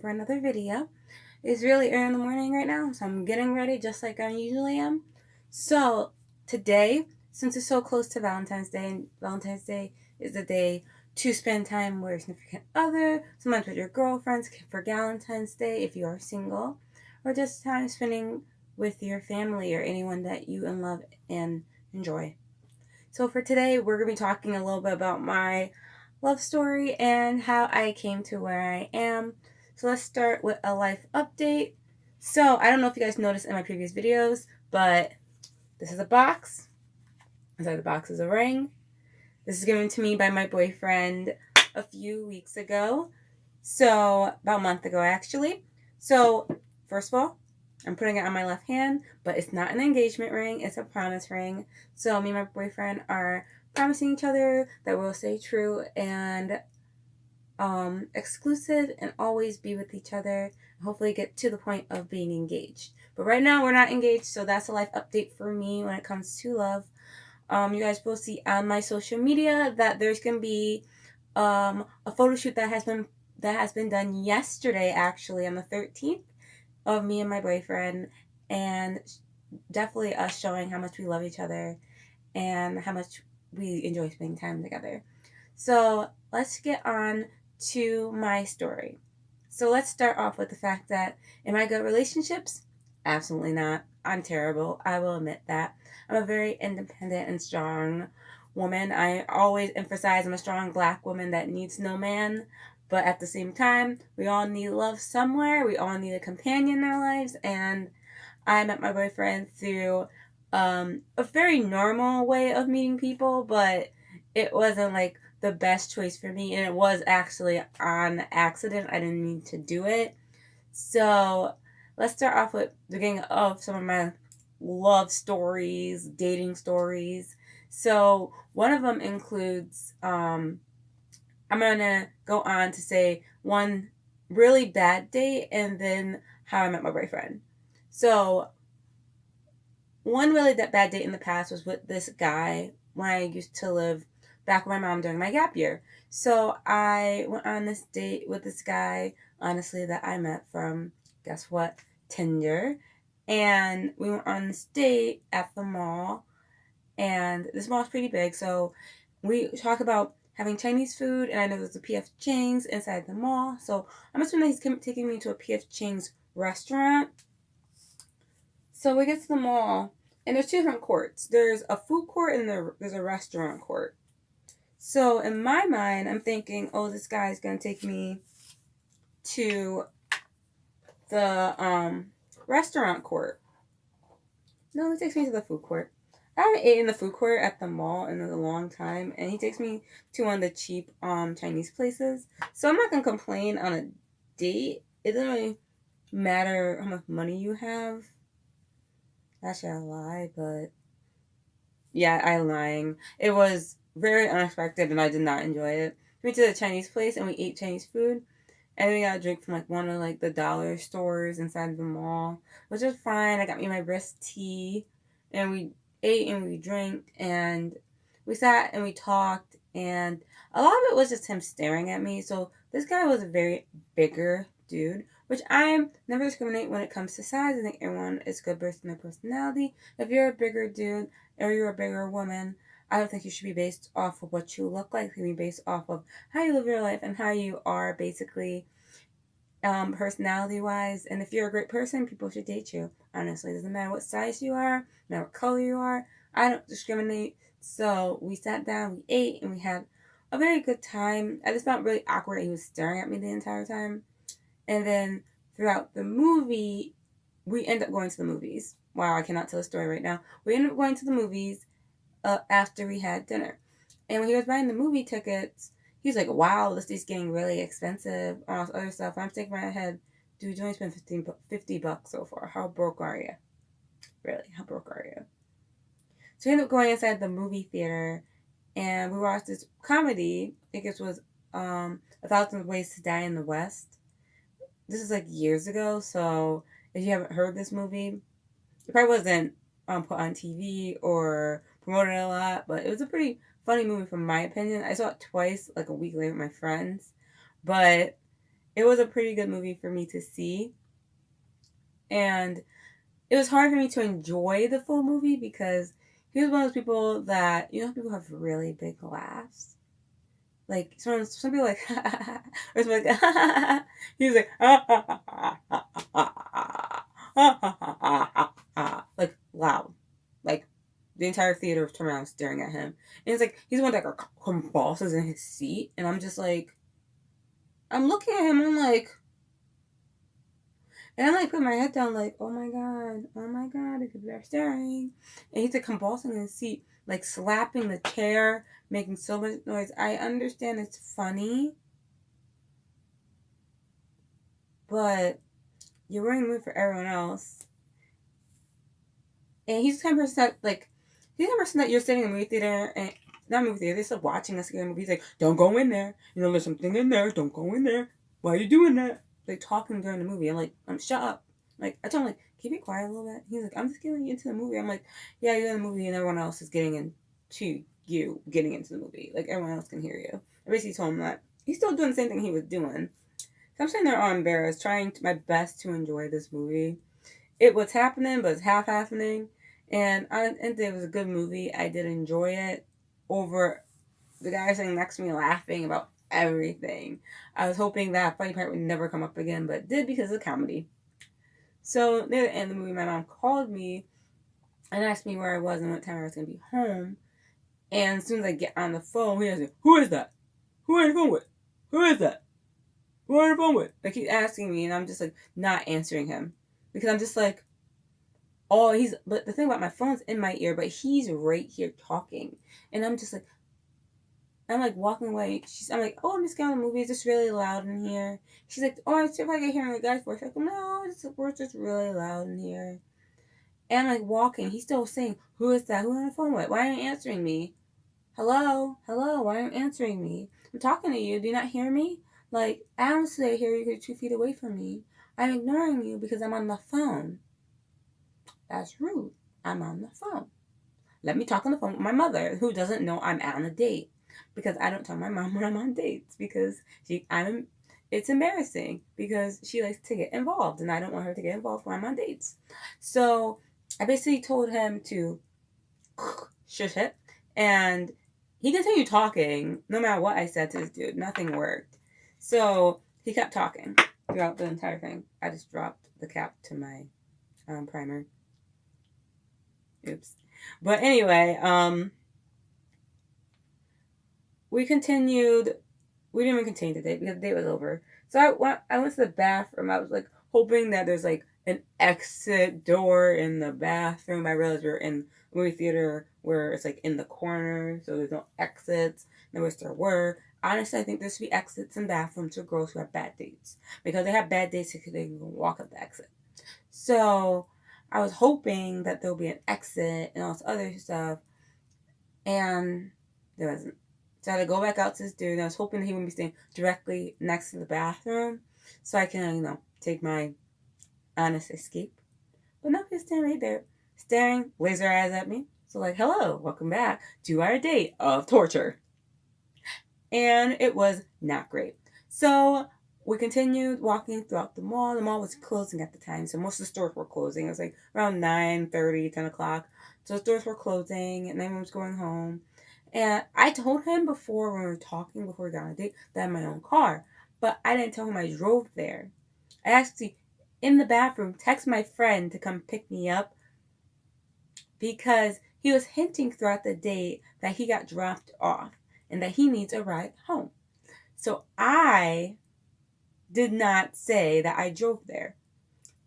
for another video. It's really early in the morning right now, so I'm getting ready just like I usually am. So today, since it's so close to Valentine's Day, and Valentine's Day is the day to spend time with your significant other, sometimes with your girlfriends for Valentine's Day if you are single, or just time spending with your family or anyone that you love and enjoy. So for today, we're going to be talking a little bit about my love story and how I came to where I am. So let's start with a life update. So I don't know if you guys noticed in my previous videos, but this is a box. Inside the box is a ring. This is given to me by my boyfriend a few weeks ago. So about a month ago, actually. So first of all, I'm putting it on my left hand, but it's not an engagement ring. It's a promise ring. So me and my boyfriend are promising each other that we'll stay true and exclusive and always be with each other and hopefully get to the point of being engaged. But right now we're not engaged, so that's a life update for me when it comes to love. You guys will see on my social media that there's gonna be a photo shoot that has been done yesterday, actually on the 13th, of me and my boyfriend, and definitely us showing how much we love each other and how much we enjoy spending time together. So let's get on to my story. So let's start off with the fact that, am I good at relationships? Absolutely not. I'm terrible. I will admit that. I'm a very independent and strong woman. I always emphasize I'm a strong black woman that needs no man. But at the same time, we all need love somewhere. We all need a companion in our lives. And I met my boyfriend through a very normal way of meeting people, but it wasn't like the best choice for me. And it was actually on accident. I didn't mean to do it. So let's start off with the beginning of some of my love stories, dating stories. So one of them includes, I'm going to go on to say one really bad date and then how I met my boyfriend. So one really bad date in the past was with this guy when I used to live back with my mom during my gap year. So I went on this date with this guy, honestly, that I met from, guess what, Tinder. And we went on this date at the mall. And this mall is pretty big, so we talk about having Chinese food, and I know there's a PF Chang's inside the mall. So I'm assuming that he's taking me to a PF Chang's restaurant. So we get to the mall, and there's two different courts. There's a food court and there's a restaurant court. So in my mind, I'm thinking, oh, this guy's going to take me to the restaurant court. No, he takes me to the food court. I haven't eaten in the food court at the mall in a long time, and he takes me to one of the cheap Chinese places. So I'm not going to complain on a date. It doesn't really matter how much money you have. Actually, I lie, but yeah, I'm lying. It was very unexpected, and I did not enjoy it. We went to the Chinese place, and we ate Chinese food, and we got a drink from like one of like the dollar stores inside the mall, which was fine. I got me my wrist tea, and we ate and we drank, and we sat and we talked, and a lot of it was just him staring at me. So this guy was a very bigger dude, which I'm never discriminate when it comes to size. I think everyone is good based on their personality. If you're a bigger dude or you're a bigger woman, I don't think you should be based off of what you look like. You should be based off of how you live your life and how you are, basically, personality-wise. And if you're a great person, people should date you. Honestly, it doesn't matter what size you are, no matter what color you are. I don't discriminate. So we sat down, we ate, and we had a very good time. I just felt really awkward that he was staring at me the entire time. And then throughout the movie, we end up going to the movies. Wow, I cannot tell the story right now. We ended up going to the movies after we had dinner. And when he was buying the movie tickets, he was like, wow, this is getting really expensive, all this other stuff. I'm thinking in my head, dude, you only spent $50 so far. How broke are you? Really, how broke are you? So we ended up going inside the movie theater, and we watched this comedy. I think it was A Thousand Ways to Die in the West. This is like years ago, so if you haven't heard this movie, it probably wasn't put on TV or promoted a lot, but it was a pretty funny movie from my opinion. I saw it twice, like a week later with my friends, but it was a pretty good movie for me to see. And it was hard for me to enjoy the full movie because he was one of those people that, people have really big laughs. Like, some people like, or some like, he was like, like, loud. Like, the entire theater turned around staring at him. And it's like, he's the one that convulses in his seat. And I'm just like, I'm looking at him, I'm like, and I'm like putting my head down like, oh my god, the people are staring. And he's like convulsing in his seat, like slapping the chair, making so much noise. I understand it's funny, but you're ruining the mood for everyone else. And he's the kind of person that you're sitting in a movie theater and not movie theater, they're still watching us get a movie. He's like, don't go in there. There's something in there. Don't go in there. Why are you doing that? Like talking during the movie. I'm like, shut up. Like, I told him, like, keep it quiet a little bit. He's like, I'm just getting into the movie. I'm like, yeah, you're in the movie and everyone else is getting into you getting into the movie. Like, everyone else can hear you. I basically told him that. He's still doing the same thing he was doing. So I'm sitting there all embarrassed, trying my best to enjoy this movie. It was happening, but it's half happening. And it was a good movie. I did enjoy it over the guy sitting next to me laughing about everything. I was hoping that funny part would never come up again, but it did because of the comedy. So near the end of the movie, my mom called me and asked me where I was and what time I was going to be home. And as soon as I get on the phone, he asked me, who is that? Who are you on the phone with? Who is that? Who are you on the phone with? Like, he's asking me, and I'm just, like, not answering him. Because I'm just like, but the thing about my phone's in my ear, but he's right here talking. And I'm just like, I'm like walking away. I'm like, oh, I'm just getting on the movie. It's just really loud in here. She's like, oh, I see if I can hear the guy's voice. I'm like, no, we're just really loud in here. And I'm like walking. He's still saying, who is that? Who am I on the phone with? Why aren't you answering me? Hello? Why aren't you answering me? I'm talking to you. Do you not hear me? Like, honestly, I hear you. You're 2 feet away from me. I'm ignoring you because I'm on the phone. That's rude. I'm on the phone. Let me talk on the phone with my mother, who doesn't know I'm on a date. Because I don't tell my mom when I'm on dates. Because it's embarrassing. Because she likes to get involved. And I don't want her to get involved when I'm on dates. So I basically told him to shush it. And he continued talking. No matter what I said to this dude. Nothing worked. So he kept talking throughout the entire thing. I just dropped the cap to my primer. Oops. But anyway, we continued. We didn't even continue the date because the date was over. So I went to the bathroom. I was like hoping that there's like an exit door in the bathroom. I realized we were in a movie theater where it's like in the corner, so there's no exits. I wish there were. Honestly, I think there should be exits in bathrooms for girls who have bad dates. Because they have bad dates, they can walk up the exit. So I was hoping that there'll be an exit and all this other stuff. And there wasn't. So I had to go back out to this dude. And I was hoping that he wouldn't be staying directly next to the bathroom. So I can, take my honest escape. But no, he's standing right there. Staring laser eyes at me. So like, hello, welcome back to our date of torture. And it was not great. So we continued walking throughout the mall. The mall was closing at the time, so most of the stores were closing. It was like around 9:30, 10 o'clock. So the stores were closing, and everyone was going home. And I told him before when we were talking, before we got on a date, that I had my own car. But I didn't tell him I drove there. I actually, in the bathroom, text my friend to come pick me up because he was hinting throughout the date that he got dropped off and that he needs a ride home. So I did not say that I drove there.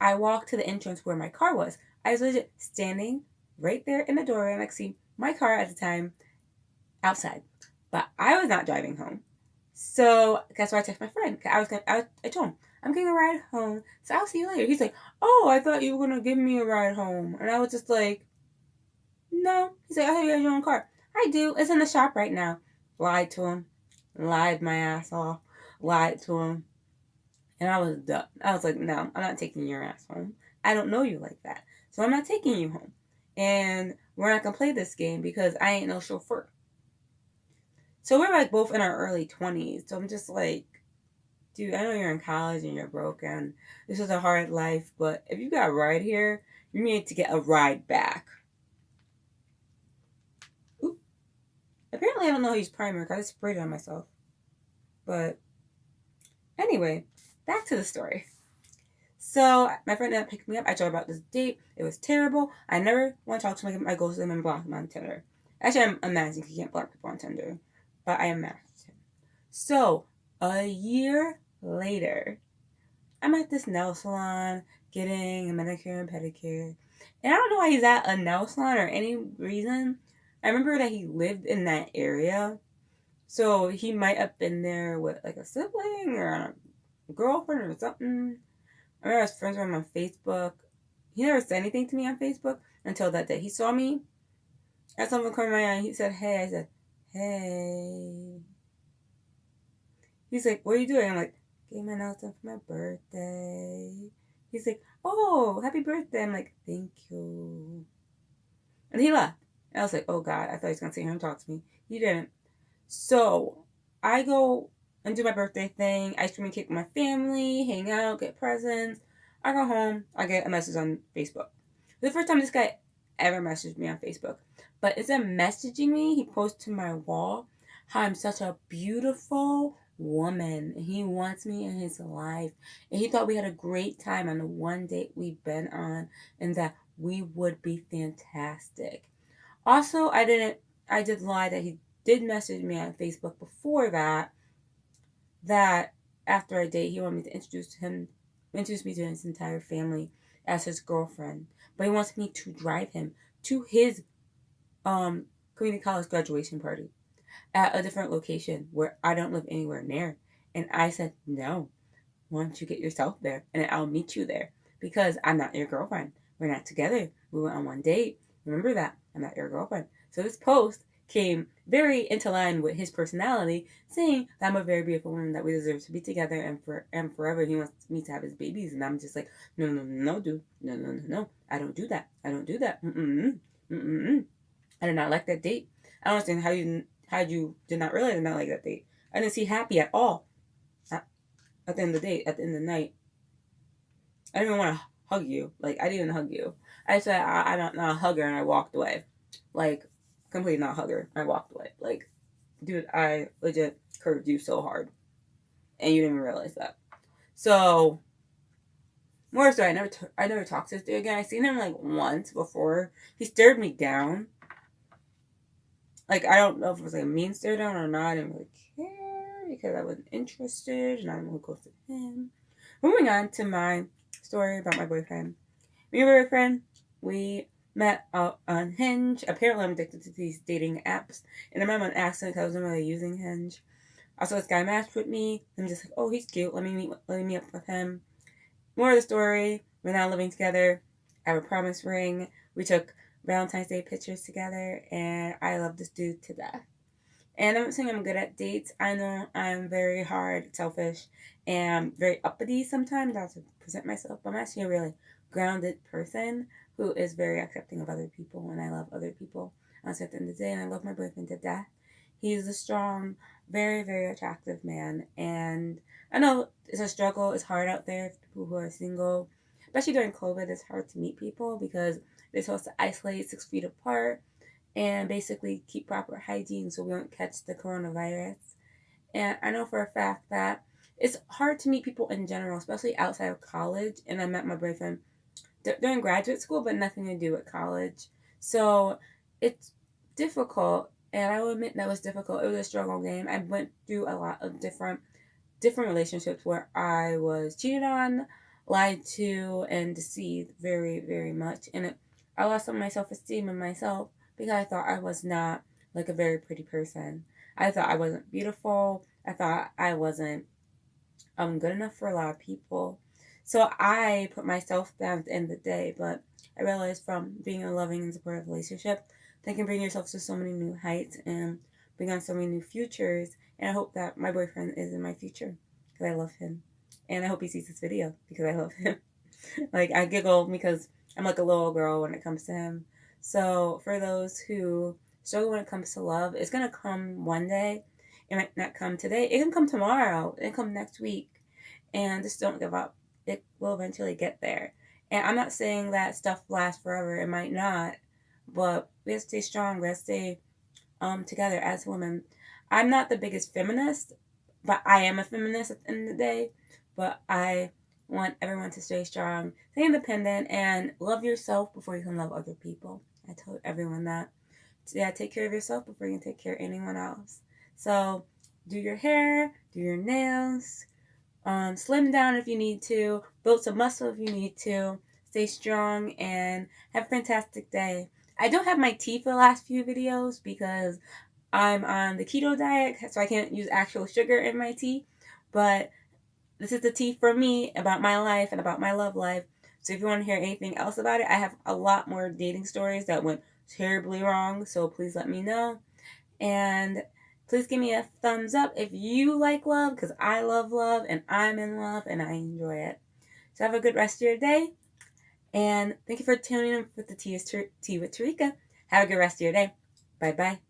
I walked to the entrance where my car was. I was legit standing right there in the doorway and I could see my car at the time outside. But I was not driving home. So that's why I texted my friend. I told him, I'm getting a ride home, so I'll see you later. He's like, oh, I thought you were going to give me a ride home. And I was just like, no. He's like, I thought you had your own car. I do. It's in the shop right now. Lied to him. Lied my ass off. Lied to him. And I was done. I was like, no, I'm not taking your ass home. I don't know you like that. So I'm not taking you home. And we're not going to play this game because I ain't no chauffeur. So we're like both in our early 20s. So I'm just like, dude, I know you're in college and you're broken. This is a hard life, but if you got a ride here, you need to get a ride back. Oop. Apparently, I don't know how to use primer because I sprayed it on myself. But anyway, back to the story. So my friend ended up picking me up. I told her about this date. It was terrible. I never want to talk to him. I ghost him and block him on Tinder. Actually, I'm mad because you can't block people on Tinder. But I am mad. So a year later, I'm at this nail salon getting a manicure and pedicure. And I don't know why he's at a nail salon or any reason. I remember that he lived in that area. So he might have been there with like a sibling or a girlfriend or something. I remember I was friends with him on Facebook. He never said anything to me on Facebook until that day. He saw me at something caught my eye and he said, hey. I said, hey. He's like, what are you doing? I'm like, getting my nails done for my birthday. He's like, oh, happy birthday. I'm like, thank you. And he left. And I was like, oh God, I thought he was going to sit here and talk to me. He didn't. So I go and do my birthday thing, ice cream and cake with my family, hang out, get presents. I go home, I get a message on Facebook. The first time this guy ever messaged me on Facebook. But instead of messaging me, he posted to my wall how I'm such a beautiful woman. And he wants me in his life. And he thought we had a great time on the one date we've been on and that we would be fantastic. Also, I did lie that he did message me on Facebook before that after a date he wanted me to introduce me to his entire family as his girlfriend. But he wants me to drive him to his community college graduation party at a different location where I don't live anywhere near. And I said, no, why don't you get yourself there and I'll meet you there because I'm not your girlfriend. We're not together. We went on one date. Remember that. I'm not your girlfriend. So this post came very into line with his personality, saying that I'm a very beautiful woman, that we deserve to be together and forever. He wants me to have his babies, and I'm just like, no, dude, no. I don't do that. I don't do that. I did not like that date. I don't understand how you did not realize I did not like that date. I didn't see happy at all. At the end of the day, at the end of the night, I didn't even want to hug you. Like, I didn't even hug you. I said, I'm not a hugger, and I walked away. Like, completely not a hugger. I walked away. Like, dude, I legit curved you so hard. And you didn't even realize that. So, more so, I never talked to this dude again. I seen him, like, once before. He stared me down. Like, I don't know if it was, like, a mean stare down or not. I didn't really care because I wasn't interested. And I'm really close to him. Moving on to my story about my boyfriend. Me and my boyfriend, we met out on Hinge. Apparently, I'm addicted to these dating apps. And I met him on accident because I wasn't really using Hinge. Also, this guy matched with me. I'm just like, oh, he's cute. Let me meet up with him. More of the story. We're now living together. I have a promise ring. We took Valentine's Day pictures together. And I love this dude to death. And I'm not saying I'm good at dates. I know I'm very hard, selfish, and very uppity sometimes. I have to present myself. But I'm actually a really grounded person who is very accepting of other people, and I love other people. Honestly, at the end of the day, and I love my boyfriend to death. He's a strong, very, very attractive man, and I know it's a struggle. It's hard out there for people who are single, especially during COVID. It's hard to meet people because they're supposed to isolate 6 feet apart and basically keep proper hygiene so we don't catch the coronavirus. And I know for a fact that it's hard to meet people in general, especially outside of college. And I met my boyfriend during graduate school, but nothing to do with college. So it's difficult, and I will admit that was difficult. It was a struggle game. I went through a lot of different relationships where I was cheated on, lied to, and deceived very, very much. And I lost some of my self-esteem in myself because I thought I was not like a very pretty person. I thought I wasn't beautiful. I thought I wasn't good enough for a lot of people. So I put myself down at the end of the day, but I realized from being in a loving and supportive relationship, that can bring yourself to so many new heights and bring on so many new futures. And I hope that my boyfriend is in my future because I love him. And I hope he sees this video because I love him. Like, I giggle because I'm like a little girl when it comes to him. So for those who struggle when it comes to love, it's going to come one day. It might not come today. It can come tomorrow. It can come next week. and just don't give up. It will eventually get there. And I'm not saying that stuff lasts forever. It might not, but we have to stay strong. We have to stay together as women. I'm not the biggest feminist, but I am a feminist at the end of the day. But I want everyone to stay strong, stay independent, and love yourself before you can love other people. I told everyone that. Yeah, take care of yourself before you can take care of anyone else. So do your hair, do your nails, slim down if you need to, build some muscle if you need to, stay strong, and have a fantastic day. I don't have my tea for the last few videos because I'm on the keto diet, so I can't use actual sugar in my tea. But this is the tea for me about my life and about my love life. So if you want to hear anything else about it, I have a lot more dating stories that went terribly wrong. So please let me know. And please give me a thumbs up if you like love, because I love love and I'm in love and I enjoy it. So have a good rest of your day. And thank you for tuning in with the Tea with Terika. Have a good rest of your day. Bye-bye.